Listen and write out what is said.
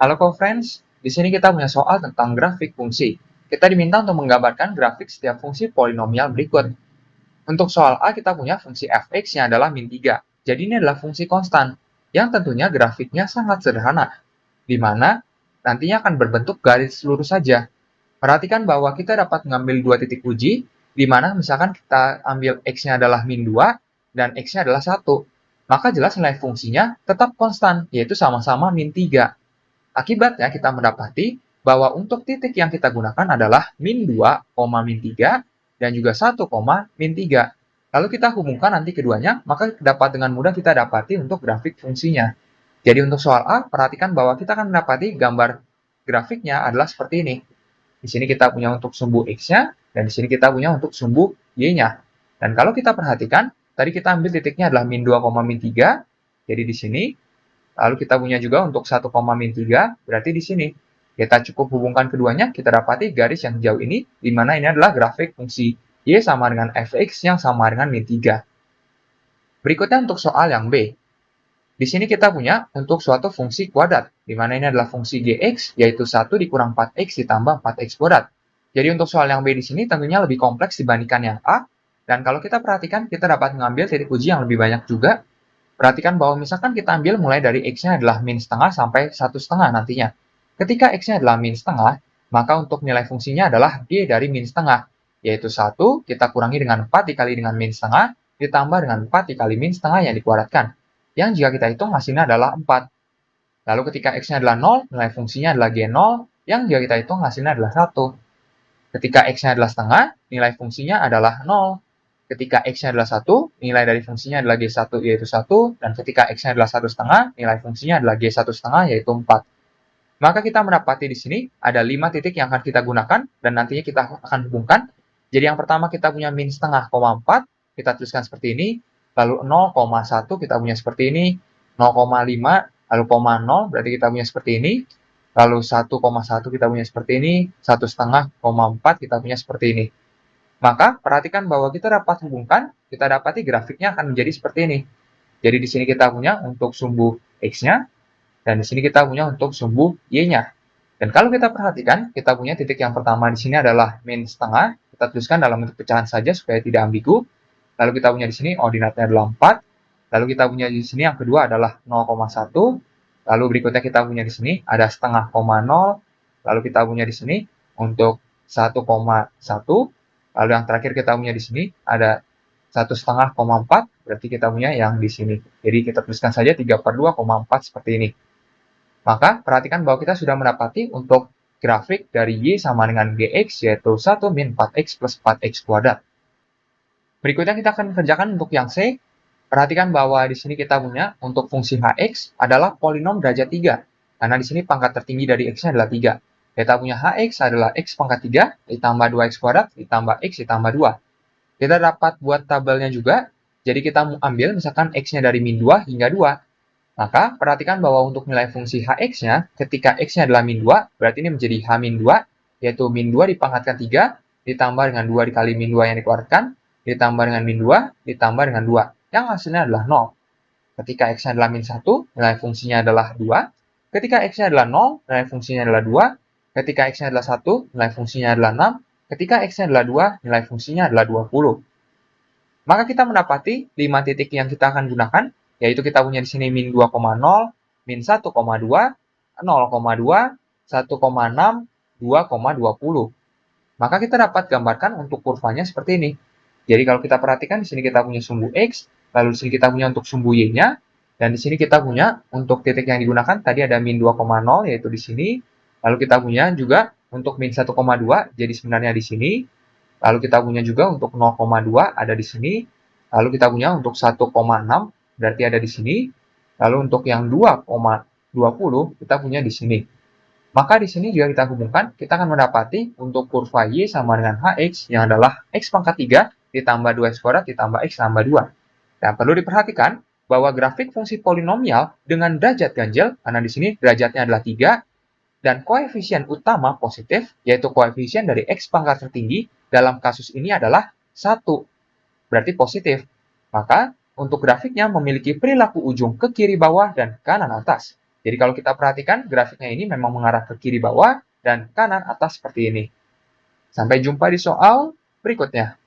Halo co-friends, di sini kita punya soal tentang grafik fungsi. Kita diminta untuk menggambarkan grafik setiap fungsi polinomial berikut. Untuk soal A kita punya fungsi fx yang adalah min 3. Jadi ini adalah fungsi konstan, yang tentunya grafiknya sangat sederhana, di mana nantinya akan berbentuk garis lurus saja. Perhatikan bahwa kita dapat mengambil dua titik uji, di mana misalkan kita ambil x-nya adalah min 2, dan x-nya adalah 1. Maka jelas nilai fungsinya tetap konstan, yaitu sama-sama min 3. Akibatnya kita mendapati bahwa untuk titik yang kita gunakan adalah min 2, min 3, dan juga 1, min 3. Lalu kita hubungkan nanti keduanya, maka dapat dengan mudah kita dapati untuk grafik fungsinya. Jadi untuk soal A, perhatikan bahwa kita akan mendapati gambar grafiknya adalah seperti ini. Di sini kita punya untuk sumbu X-nya, dan di sini kita punya untuk sumbu Y-nya. Dan kalau kita perhatikan, tadi kita ambil titiknya adalah min 2, min 3, jadi di sini. Lalu kita punya juga untuk 1, min 3, berarti di sini. Kita cukup hubungkan keduanya, kita dapati garis yang jauh ini, di mana ini adalah grafik fungsi Y sama dengan fx yang sama dengan min 3. Berikutnya untuk soal yang B. Di sini kita punya untuk suatu fungsi kuadrat, di mana ini adalah fungsi gx, yaitu 1 dikurang 4x ditambah 4x kuadrat. Jadi untuk soal yang B di sini tentunya lebih kompleks dibandingkan yang A, dan kalau kita perhatikan, kita dapat mengambil titik uji yang lebih banyak juga. Perhatikan bahwa misalkan kita ambil mulai dari x-nya adalah min setengah sampai 1,5 nantinya. Ketika x-nya adalah min setengah, maka untuk nilai fungsinya adalah g dari min setengah, yaitu 1 kita kurangi dengan 4 dikali dengan min setengah, ditambah dengan 4 dikali min setengah yang dikuadratkan. Yang jika kita hitung hasilnya adalah 4. Lalu ketika x-nya adalah 0, nilai fungsinya adalah g0, yang jika kita hitung hasilnya adalah 1. Ketika x-nya adalah setengah, nilai fungsinya adalah 0. Ketika x-nya adalah 1, nilai dari fungsinya adalah g1 yaitu 1, dan ketika x-nya adalah 1,5, nilai fungsinya adalah g1,5 yaitu 4. Maka kita mendapati di sini ada 5 titik yang akan kita gunakan, dan nantinya kita akan hubungkan. Jadi yang pertama kita punya min setengah, 4, kita tuliskan seperti ini, lalu 0,1 kita punya seperti ini, 0,5, lalu 0, berarti kita punya seperti ini, lalu 1,1 kita punya seperti ini, 1,5, 4 kita punya seperti ini. Maka perhatikan bahwa kita dapat hubungkan, kita dapati grafiknya akan menjadi seperti ini. Jadi di sini kita punya untuk sumbu X-nya, dan di sini kita punya untuk sumbu Y-nya. Dan kalau kita perhatikan, kita punya titik yang pertama di sini adalah min setengah, kita tuliskan dalam bentuk pecahan saja supaya tidak ambigu. Lalu kita punya di sini ordinatnya adalah 4, lalu kita punya di sini yang kedua adalah 0,1, lalu berikutnya kita punya di sini ada setengah, 0, lalu kita punya di sini untuk 1,1, lalu yang terakhir kita punya di sini ada 1,5, 4, berarti kita punya yang di sini. Jadi kita tuliskan saja 3/2,4 seperti ini. Maka perhatikan bahwa kita sudah mendapati untuk grafik dari Y sama dengan Gx, yaitu 1 min 4x plus 4x kuadrat. Berikutnya kita akan kerjakan untuk yang C. Perhatikan bahwa di sini kita punya untuk fungsi hx adalah polinom derajat 3. Karena di sini pangkat tertinggi dari x-nya adalah 3. Kita punya hx adalah x pangkat 3 ditambah 2x kuadrat ditambah x ditambah 2. Kita dapat buat tabelnya juga. Jadi kita ambil misalkan x-nya dari min 2 hingga 2. Maka perhatikan bahwa untuk nilai fungsi hx-nya ketika x-nya adalah min 2, berarti ini menjadi h min 2, yaitu min 2 dipangkatkan 3, ditambah dengan 2 dikali min 2 yang dikeluarkan, ditambah dengan min 2, ditambah dengan 2. Yang hasilnya adalah 0. Ketika x-nya adalah min 1, nilai fungsinya adalah 2. Ketika x-nya adalah 0, nilai fungsinya adalah 2. Ketika x-nya adalah 1, nilai fungsinya adalah 6. Ketika x-nya adalah 2, nilai fungsinya adalah 20. Maka kita mendapati 5 titik yang kita akan gunakan, yaitu kita punya di sini min 2,0, min 1,2, 0,2, 1,6, 2,20. Maka kita dapat gambarkan untuk kurvanya seperti ini. Jadi kalau kita perhatikan di sini kita punya sumbu X, lalu di sini kita punya untuk sumbu Y-nya, dan di sini kita punya untuk titik yang digunakan tadi ada min 2,0 yaitu di sini. Lalu kita punya juga untuk min 1,2, jadi sebenarnya di sini. Lalu kita punya juga untuk 0,2 ada di sini. Lalu kita punya untuk 1,6 berarti ada di sini. Lalu untuk yang 2,20 kita punya di sini. Maka di sini jika kita hubungkan, kita akan mendapati untuk kurva Y sama dengan Hx yang adalah X pangkat 3 ditambah 2x kuadrat ditambah X tambah 2. Dan perlu diperhatikan bahwa grafik fungsi polinomial dengan derajat ganjil, karena di sini derajatnya adalah 3, dan koefisien utama positif, yaitu koefisien dari X pangkat tertinggi, dalam kasus ini adalah 1. Berarti positif. Maka untuk grafiknya memiliki perilaku ujung ke kiri bawah dan kanan atas. Jadi kalau kita perhatikan, grafiknya ini memang mengarah ke kiri bawah dan kanan atas seperti ini. Sampai jumpa di soal berikutnya.